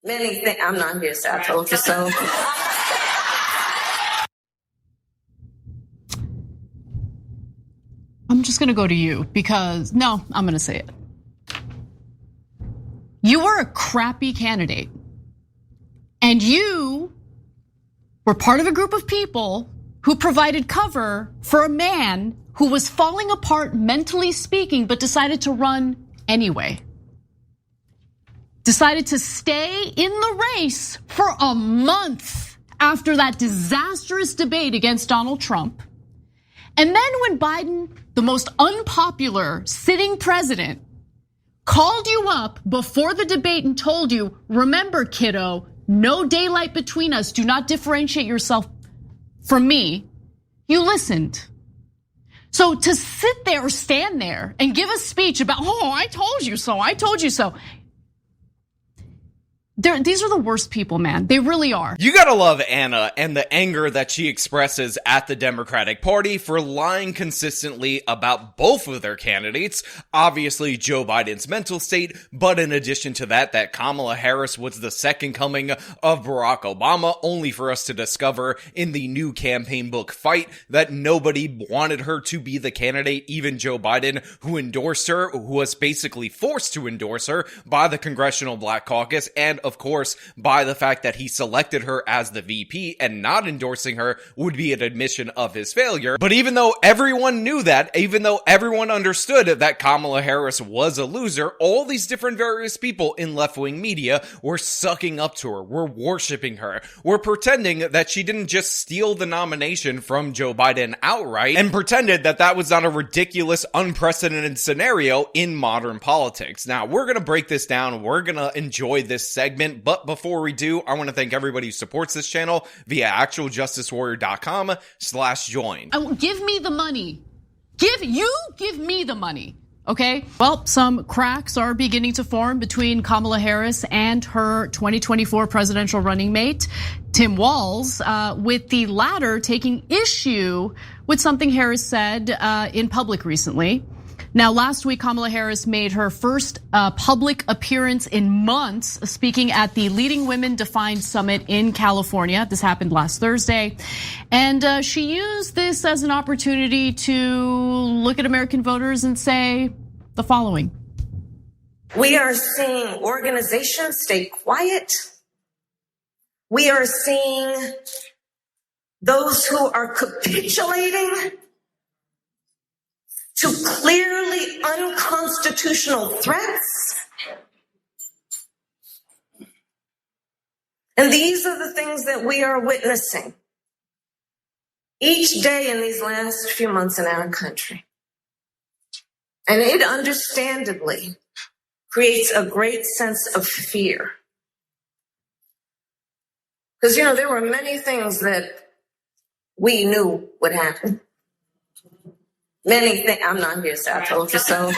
Many things. I'm not here, so I told you so. I'm just going to go to you because, no, I'm going to say it. You were a crappy candidate. And you were part of a group of people who provided cover for a man who was falling apart mentally speaking, but decided to run anyway. Decided to stay in the race for a month after that disastrous debate against Donald Trump. And then when Biden, the most unpopular sitting president, called you up before the debate and told you, remember, kiddo, no daylight between us, do not differentiate yourself from me, you listened. So to sit there or stand there and give a speech about, oh, I told you so, I told you so. These are the worst people, man. They really are. You gotta love Ana and the anger that she expresses at the Democratic Party for lying consistently about both of their candidates. Obviously, Joe Biden's mental state, but in addition to that Kamala Harris was the second coming of Barack Obama, only for us to discover in the new campaign book Fight that nobody wanted her to be the candidate, even Joe Biden, who endorsed her, who was basically forced to endorse her by the Congressional Black Caucus, and of course, by the fact that he selected her as the VP and not endorsing her would be an admission of his failure. But even though everyone knew that, even though everyone understood that Kamala Harris was a loser, all these different various people in left-wing media were sucking up to her, were worshiping her, were pretending that she didn't just steal the nomination from Joe Biden outright, and pretended that that was not a ridiculous, unprecedented scenario in modern politics. Now, we're gonna break this down, we're gonna enjoy this segment, but before we do, I want to thank everybody who supports this channel via actualjusticewarrior.com/join. Give me the money. Give me the money, okay? Well, some cracks are beginning to form between Kamala Harris and her 2024 presidential running mate, Tim Walz, with the latter taking issue with something Harris said in public recently. Now, last week, Kamala Harris made her first public appearance in months, speaking at the Leading Women Defined Summit in California. This happened last Thursday. And she used this as an opportunity to look at American voters and say the following. We are seeing organizations stay quiet. We are seeing those who are capitulating to clearly unconstitutional threats. And these are the things that we are witnessing each day in these last few months in our country. And it understandably creates a great sense of fear. Because, there were many things that we knew would happen. Many things. I'm not here, so I told you so.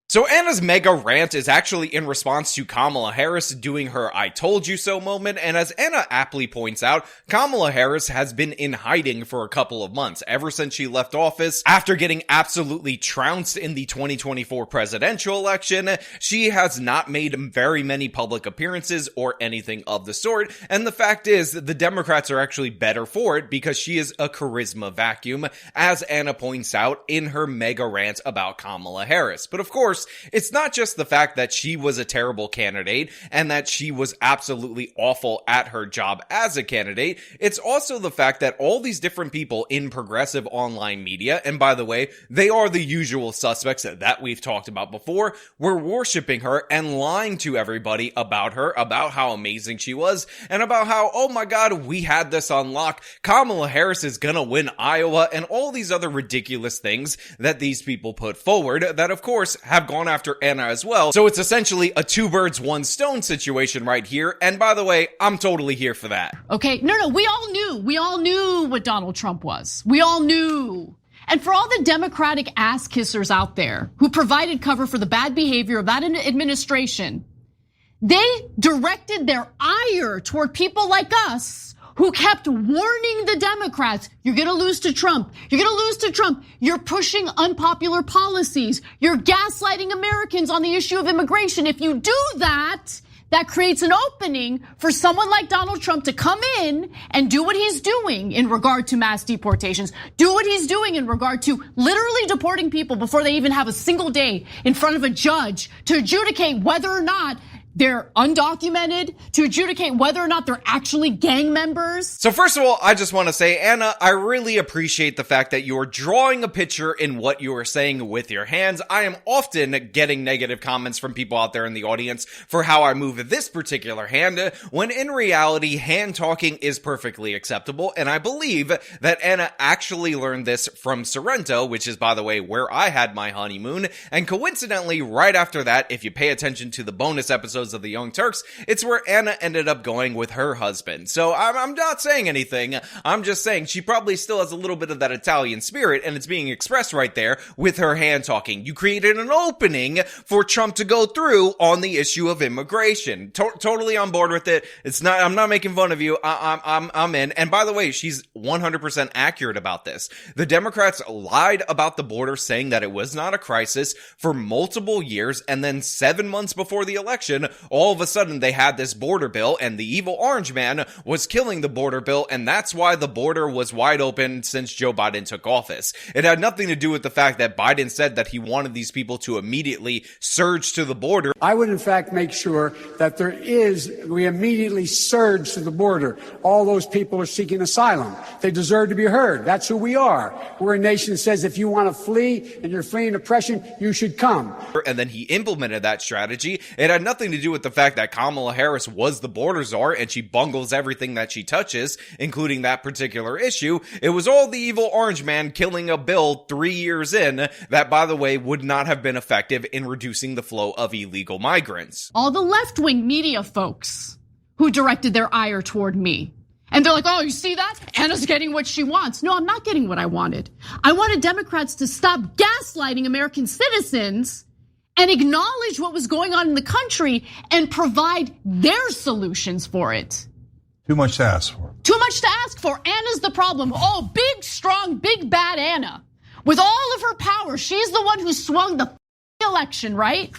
So Ana's mega rant is actually in response to Kamala Harris doing her I told you so moment, and as Ana aptly points out, Kamala Harris has been in hiding for a couple of months, ever since she left office after getting absolutely trounced in the 2024 presidential election. She has not made very many public appearances or anything of the sort, and the fact is that the Democrats are actually better for it because she is a charisma vacuum, as Ana points out in her mega rant about Kamala Harris. But of course, it's not just the fact that she was a terrible candidate and that she was absolutely awful at her job as a candidate. It's also the fact that all these different people in progressive online media, and by the way, they are the usual suspects that we've talked about before, were worshiping her and lying to everybody about her, about how amazing she was, and about how, oh my god, we had this on lock, Kamala Harris is gonna win Iowa, and all these other ridiculous things that these people put forward that of course have gone after Ana as well. So it's essentially a two birds, one stone situation right here. And by the way, I'm totally here for that. Okay, no, we all knew what Donald Trump was. We all knew. And for all the Democratic ass kissers out there who provided cover for the bad behavior of that administration, they directed their ire toward people like us who kept warning the Democrats, you're gonna lose to Trump, you're gonna lose to Trump, you're pushing unpopular policies, you're gaslighting Americans on the issue of immigration. If you do that, that creates an opening for someone like Donald Trump to come in and do what he's doing in regard to mass deportations, do what he's doing in regard to literally deporting people before they even have a single day in front of a judge to adjudicate whether or not they're undocumented, to adjudicate whether or not they're actually gang members. So first of all, I just want to say, Anna, I really appreciate the fact that you're drawing a picture in what you are saying with your hands. I am often getting negative comments from people out there in the audience for how I move this particular hand, when in reality, hand talking is perfectly acceptable. And I believe that Anna actually learned this from Sorrento, which is, by the way, where I had my honeymoon. And coincidentally, right after that, if you pay attention to the bonus episodes of the Young Turks, it's where Anna ended up going with her husband. So I'm not saying anything. I'm just saying she probably still has a little bit of that Italian spirit, and it's being expressed right there with her hand talking. You created an opening for Trump to go through on the issue of immigration. Totally on board with it. It's not. I'm not making fun of you. I'm in. And by the way, she's 100% accurate about this. The Democrats lied about the border, saying that it was not a crisis for multiple years, and then 7 months before the election, all of a sudden they had this border bill, and the evil orange man was killing the border bill, and that's why the border was wide open since Joe Biden took office. It had nothing to do with the fact that Biden said that he wanted these people to immediately surge to the border. I would in fact make sure that we immediately surge to the border. All those people are seeking asylum. They deserve to be heard. That's who we are. We're a nation that says if you want to flee and you're fleeing oppression, you should come. And then he implemented that strategy. It had nothing to do with the fact that Kamala Harris was the border czar and she bungles everything that she touches, including that particular issue. It was all the evil orange man killing a bill 3 years in that, by the way, would not have been effective in reducing the flow of illegal migrants. All the left-wing media folks who directed their ire toward me. And they're like, oh, you see that? Anna's getting what she wants. No, I'm not getting what I wanted. I wanted Democrats to stop gaslighting American citizens and acknowledge what was going on in the country and provide their solutions for it. Too much to ask for. Too much to ask for. Anna's the problem. Oh, big, strong, big, bad Anna. With all of her power, she's the one who swung the election, right?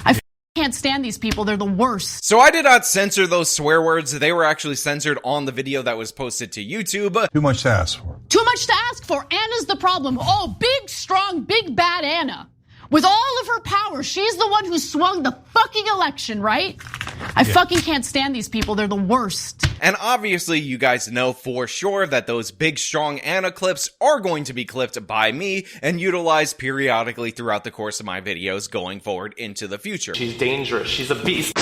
I can't stand these people. They're the worst. So I did not censor those swear words. They were actually censored on the video that was posted to YouTube. Too much to ask for. Too much to ask for. Anna's the problem. Oh, big, strong, big, bad Anna. With all of her power, she's the one who swung the fucking election, right? I fucking can't stand these people. They're the worst. And obviously, you guys know for sure that those big, strong Anna clips are going to be clipped by me and utilized periodically throughout the course of my videos going forward into the future. She's dangerous. She's a beast.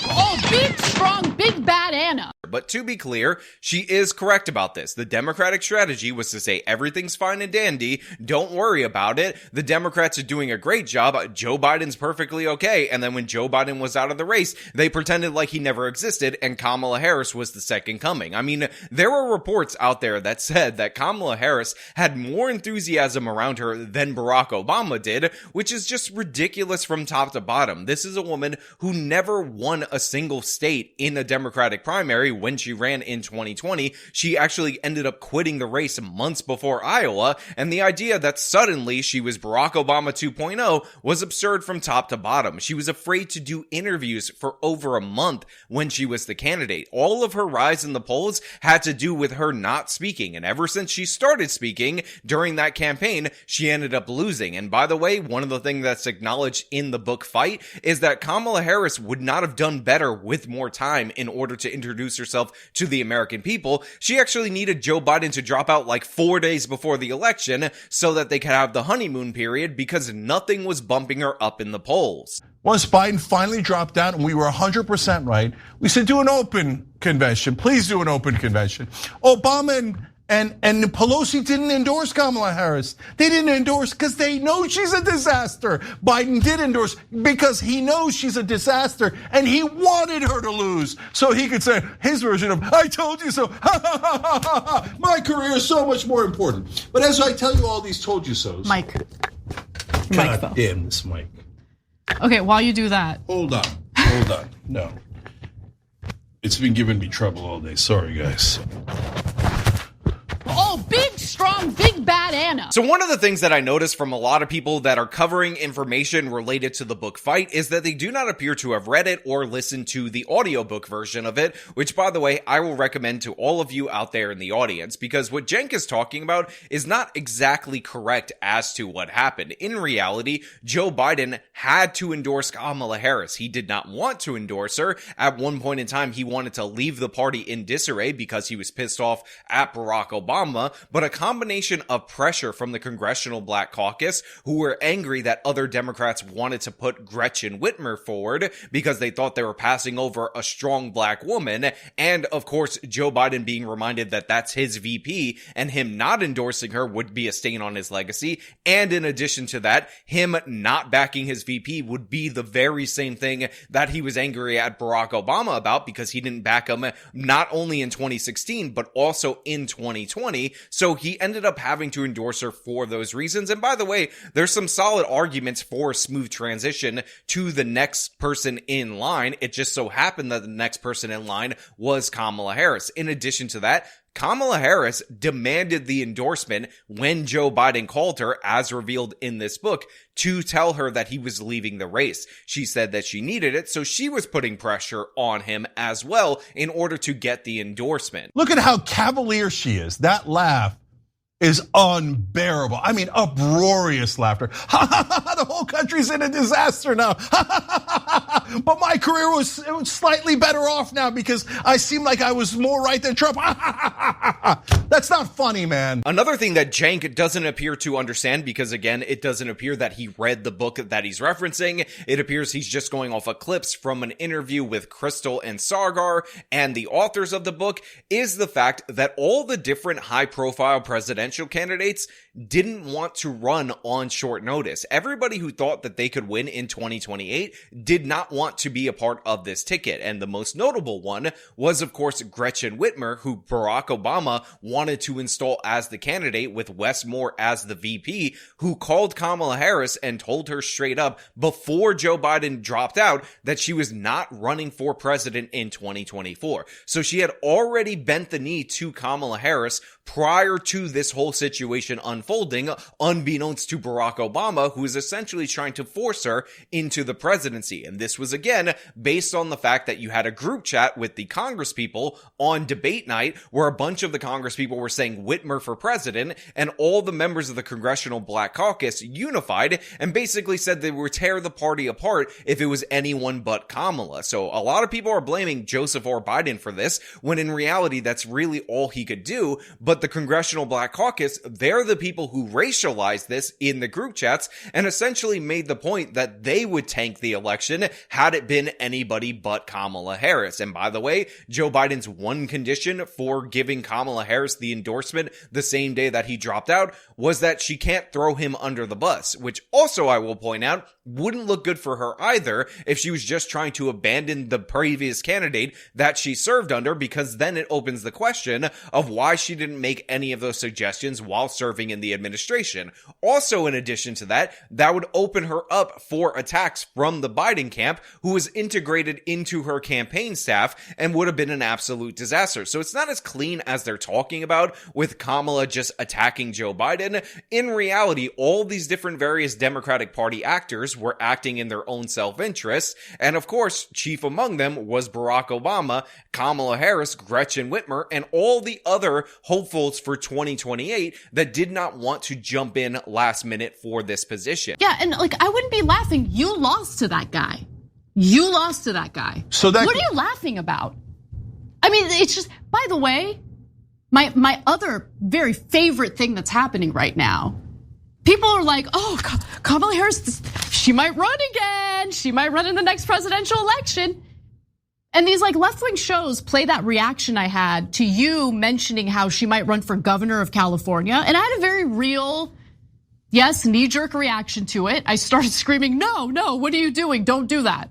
Oh, big, strong, big, bad Anna. But to be clear, she is correct about this. The Democratic strategy was to say everything's fine and dandy, don't worry about it. The Democrats are doing a great job. Joe Biden's perfectly okay. And then when Joe Biden was out of the race, they pretended like he never existed and Kamala Harris was the second coming. I mean, there were reports out there that said that Kamala Harris had more enthusiasm around her than Barack Obama did, which is just ridiculous from top to bottom. This is a woman who never won a single state in a Democratic primary. When she ran in 2020, she actually ended up quitting the race months before Iowa, and the idea that suddenly she was Barack Obama 2.0 was absurd from top to bottom. She was afraid to do interviews for over a month when she was the candidate. All of her rise in the polls had to do with her not speaking, and ever since she started speaking during that campaign, she ended up losing. And by the way, one of the things that's acknowledged in the book Fight is that Kamala Harris would not have done better with more time in order to introduce herself to the American people. She actually needed Joe Biden to drop out like 4 days before the election so that they could have the honeymoon period because nothing was bumping her up in the polls. Once Biden finally dropped out and we were 100% right, we said do an open convention. Please do an open convention. Obama and Pelosi didn't endorse Kamala Harris. They didn't endorse because they know she's a disaster. Biden did endorse because he knows she's a disaster and he wanted her to lose so he could say his version of, I told you so, ha ha ha ha ha ha. My career is so much more important. But as I tell you all these told you so's. Mike. God damn this mic. Okay, while you do that. Hold on. No. It's been giving me trouble all day. Sorry, guys. Oh, big, strong, big, bad Anna. So one of the things that I noticed from a lot of people that are covering information related to the book Fight is that they do not appear to have read it or listened to the audiobook version of it, which, by the way, I will recommend to all of you out there in the audience, because what Cenk is talking about is not exactly correct as to what happened. In reality, Joe Biden had to endorse Kamala Harris. He did not want to endorse her. At one point in time, he wanted to leave the party in disarray because he was pissed off at Barack Obama, but a combination of pressure from the Congressional Black Caucus, who were angry that other Democrats wanted to put Gretchen Whitmer forward because they thought they were passing over a strong black woman, and of course Joe Biden being reminded that that's his VP and him not endorsing her would be a stain on his legacy, and in addition to that, him not backing his VP would be the very same thing that he was angry at Barack Obama about because he didn't back him not only in 2016 but also in 2020. So he ended up having to endorse her for those reasons. And by the way, there's some solid arguments for a smooth transition to the next person in line. It just so happened that the next person in line was Kamala Harris. In addition to that, Kamala Harris demanded the endorsement when Joe Biden called her, as revealed in this book, to tell her that he was leaving the race. She said that she needed it, so she was putting pressure on him as well in order to get the endorsement. Look at how cavalier she is. That laugh is unbearable. I mean, uproarious laughter. The whole country's in a disaster now. But my career was slightly better off now because I seemed like I was more right than Trump. That's not funny, man. Another thing that Cenk doesn't appear to understand, because again, it doesn't appear that he read the book that he's referencing. It appears he's just going off of clips from an interview with Crystal and Sargar and the authors of the book, is the fact that all the different high-profile presidential candidates didn't want to run on short notice. Everybody who thought that they could win in 2028 did not want to be a part of this ticket. And the most notable one was, of course, Gretchen Whitmer, who Barack Obama wanted to install as the candidate with Wes Moore as the VP, who called Kamala Harris and told her straight up before Joe Biden dropped out that she was not running for president in 2024. So she had already bent the knee to Kamala Harris prior to this whole situation unfolding, unbeknownst to Barack Obama, who is essentially trying to force her into the presidency. And this was, again, based on the fact that you had a group chat with the Congress people on debate night where a bunch of the Congress people were saying Whitmer for president, and all the members of the Congressional Black Caucus unified and basically said they would tear the party apart if it was anyone but Kamala. So a lot of people are blaming Joseph or Biden for this, when in reality that's really all he could do. But the Congressional Black Caucus, they're the people who racialized this in the group chats and essentially made the point that they would tank the election had it been anybody but Kamala Harris. And by the way, Joe Biden's one condition for giving Kamala Harris the endorsement the same day that he dropped out was that she can't throw him under the bus, which also, I will point out, wouldn't look good for her either if she was just trying to abandon the previous candidate that she served under, because then it opens the question of why she didn't make any of those suggestions while serving in the administration. Also, in addition to that, that would open her up for attacks from the Biden camp, who was integrated into her campaign staff and would have been an absolute disaster. So it's not as clean as they're talking about with Kamala just attacking Joe Biden. In reality, all these different various Democratic Party actors were acting in their own self-interest, and of course, chief among them was Barack Obama, Kamala Harris, Gretchen Whitmer, and all the other hopefuls for 2028 that did not want to jump in last minute for this position. Yeah, and like, I wouldn't be laughing. You lost to that guy. You lost to that guy. So that, what are you laughing about? I mean, it's just, by the way, my other very favorite thing that's happening right now, people are like, oh, Kamala Harris, she might run again. She might run in the next presidential election. And these like left-wing shows play that reaction I had to you mentioning how she might run for governor of California. And I had a very real, yes, knee-jerk reaction to it. I started screaming, no, what are you doing? Don't do that.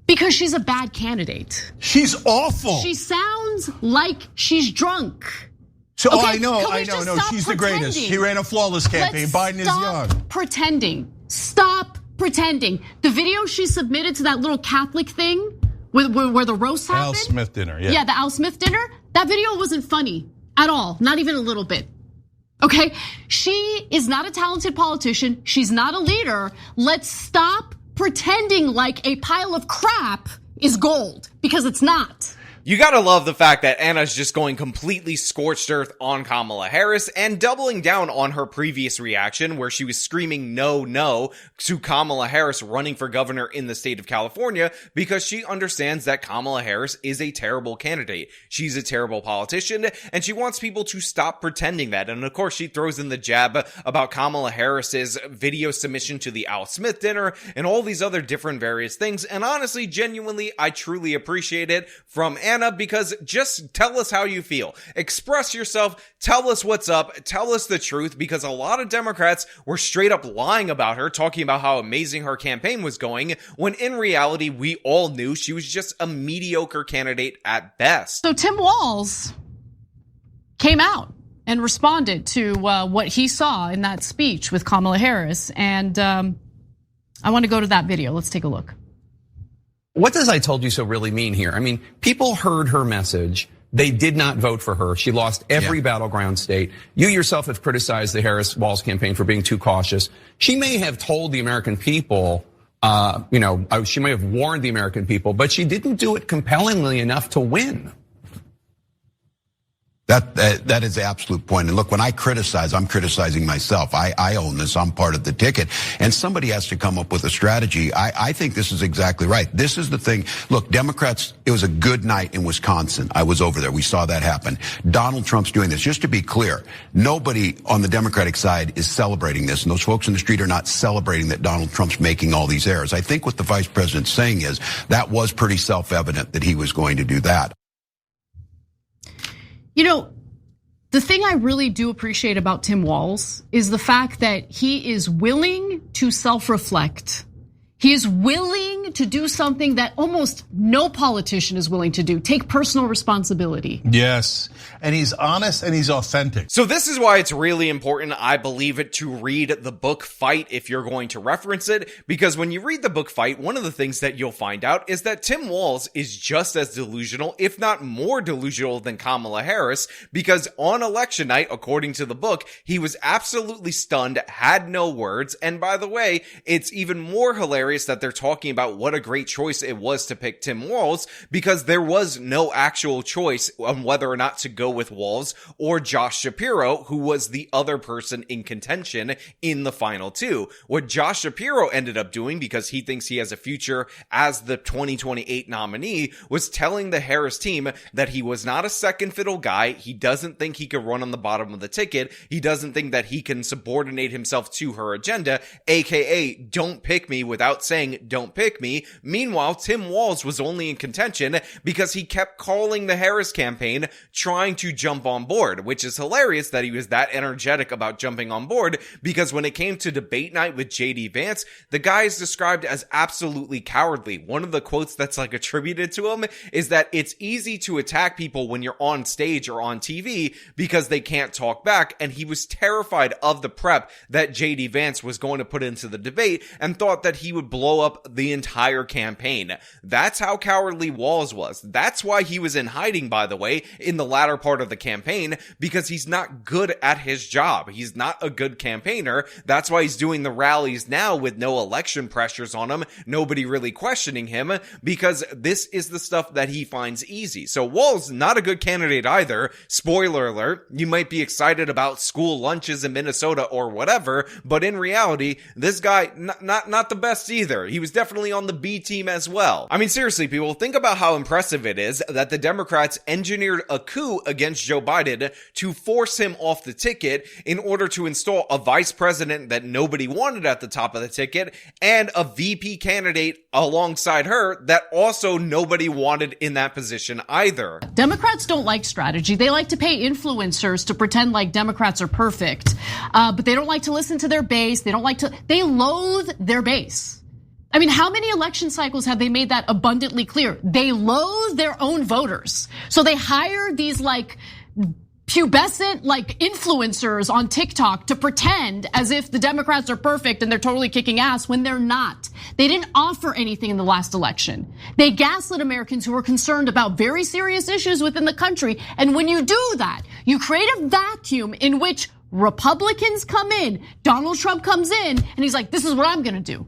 Because she's a bad candidate. she's awful. She sounds like she's drunk. So Okay, I know, can we just no, stop she's the greatest. pretending? He ran a flawless campaign. Biden is young. Pretending. Stop pretending. The video she submitted to that little Catholic thing where the roast happened. Al Smith dinner, yeah. Yeah, the Al Smith dinner. That video wasn't funny at all, not even a little bit. Okay, she is not a talented politician. She's not a leader. Let's stop pretending like a pile of crap is gold, because it's not. You gotta love the fact that Anna's just going completely scorched earth on Kamala Harris and doubling down on her previous reaction where she was screaming no, no to Kamala Harris running for governor in the state of California because she understands that Kamala Harris is a terrible candidate. She's a terrible politician and she wants people to stop pretending that. And of course she throws in the jab about Kamala Harris's video submission to the Al Smith dinner and all these other different various things. And honestly, genuinely, I truly appreciate it from Anna, because just tell us how you feel. Express yourself. Tell us what's up. Tell us the truth, because a lot of Democrats were straight up lying about her, talking about how amazing her campaign was going, when in reality, we all knew she was just a mediocre candidate at best. So Tim Walz came out and responded to what he saw in that speech with Kamala Harris. And I want to go to that video. Let's take a look. What does "I told you so" really mean here? I mean, people heard her message. They did not vote for her. She lost every battleground state. You yourself have criticized the Harris-Walz campaign for being too cautious. She may have told the American people, she may have warned the American people, but she didn't do it compellingly enough to win. That is the absolute point. And look, when I criticize, I'm criticizing myself. I own this. I'm part of the ticket. And somebody has to come up with a strategy. I think this is exactly right. This is the thing. Look, Democrats, it was a good night in Wisconsin. I was over there. We saw that happen. Donald Trump's doing this. Just to be clear, nobody on the Democratic side is celebrating this. And those folks in the street are not celebrating that Donald Trump's making all these errors. I think what the vice president's saying is that was pretty self-evident that he was going to do that. You know, the thing I really do appreciate about Tim Walz is the fact that he is willing to self-reflect. He is willing to do something that almost no politician is willing to do, take personal responsibility. Yes, and he's honest and he's authentic. So this is why it's really important, I believe it, to read the book Fight if you're going to reference it, because when you read the book Fight, one of the things that you'll find out is that Tim Walz is just as delusional, if not more delusional than Kamala Harris, because on election night, according to the book, he was absolutely stunned, had no words, and by the way, it's even more hilarious that they're talking about what a great choice it was to pick Tim Walz, because there was no actual choice on whether or not to go with Walz or Josh Shapiro, who was the other person in contention in the final two. What Josh Shapiro ended up doing, because he thinks he has a future as the 2028 nominee, was telling the Harris team that he was not a second fiddle guy. He doesn't think he could run on the bottom of the ticket. He doesn't think that he can subordinate himself to her agenda, aka don't pick me without saying don't pick me. Meanwhile, Tim Walz was only in contention because he kept calling the Harris campaign trying to jump on board, which is hilarious that he was that energetic about jumping on board, because when it came to debate night with JD Vance, the guy is described as absolutely cowardly. One of the quotes that's like attributed to him is that it's easy to attack people when you're on stage or on TV because they can't talk back, and he was terrified of the prep that JD Vance was going to put into the debate and thought that he would blow up the entire campaign. That's how cowardly Walz was. That's why he was in hiding, by the way, in the latter part of the campaign, because he's not good at his job. He's not a good campaigner. That's why he's doing the rallies now with no election pressures on him, nobody really questioning him, because this is the stuff that he finds easy. So Walz, not a good candidate either. Spoiler alert, you might be excited about school lunches in Minnesota or whatever, but in reality, this guy, not the best either. He was definitely on the B team as well. I mean, seriously, people, think about how impressive it is that the Democrats engineered a coup against Joe Biden to force him off the ticket in order to install a vice president that nobody wanted at the top of the ticket and a VP candidate alongside her that also nobody wanted in that position either. Democrats don't like strategy. They like to pay influencers to pretend like Democrats are perfect, but they don't like to listen to their base. They loathe their base. I mean, how many election cycles have they made that abundantly clear? They loathe their own voters. So they hire these like pubescent like influencers on TikTok to pretend as if the Democrats are perfect and they're totally kicking ass when they're not. They didn't offer anything in the last election. They gaslit Americans who are concerned about very serious issues within the country. And when you do that, you create a vacuum in which Republicans come in, Donald Trump comes in, and he's like, this is what I'm gonna do.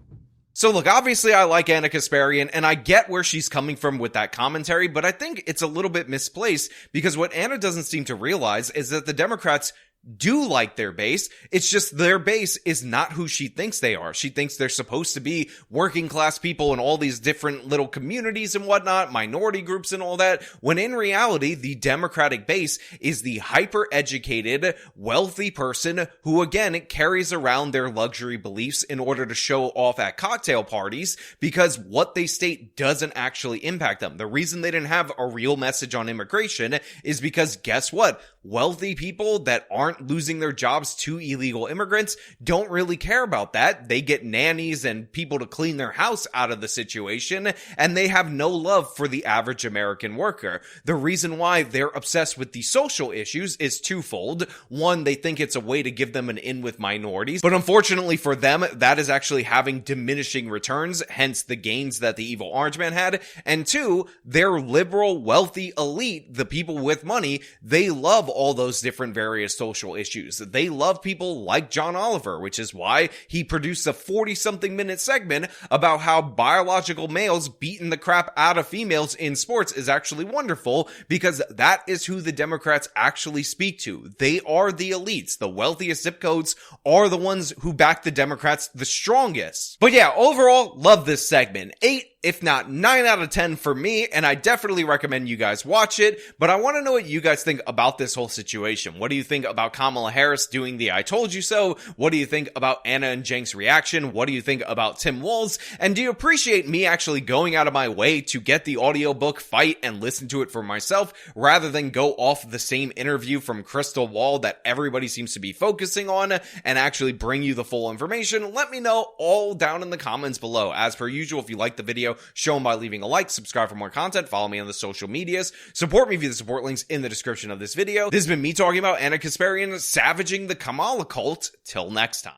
So look, obviously I like Ana Kasparian and I get where she's coming from with that commentary, but I think it's a little bit misplaced because what Ana doesn't seem to realize is that the Democrats do like their base. It's just their base is not who she thinks they are. She thinks they're supposed to be working class people in all these different little communities and whatnot, minority groups and all that, when in reality, the Democratic base is the hyper-educated, wealthy person who, again, carries around their luxury beliefs in order to show off at cocktail parties because what they state doesn't actually impact them. The reason they didn't have a real message on immigration is because guess what? Wealthy people that aren't losing their jobs to illegal immigrants don't really care about that. They get nannies and people to clean their house out of the situation, and they have no love for the average American worker. The reason why they're obsessed with the social issues is twofold. One, they think it's a way to give them an in with minorities, but unfortunately for them, that is actually having diminishing returns, hence the gains that the evil orange man had. And two, their liberal, wealthy elite, the people with money, they love all those different various social issues. They love people like John Oliver, which is why he produced a 40-something minute segment about how biological males beating the crap out of females in sports is actually wonderful, because that is who the Democrats actually speak to. They are the elites. The wealthiest zip codes are the ones who back the Democrats the strongest. But yeah, overall, love this segment. 8, if not 9 out of 10 for me, and I definitely recommend you guys watch it, but I want to know what you guys think about this whole situation. What do you think about Kamala Harris doing the I told you so? What do you think about Ana and Cenk's reaction? What do you think about Tim Walz? And do you appreciate me actually going out of my way to get the audiobook, fight, and listen to it for myself, rather than go off the same interview from Crystal Wall that everybody seems to be focusing on, and actually bring you the full information? Let me know all down in the comments below. As per usual, if you like the video, show them by leaving a like, subscribe for more content, follow me on the social medias, support me via the support links in the description of this video. This has been me talking about Ana Kasparian savaging the Kamala cult. Till next time.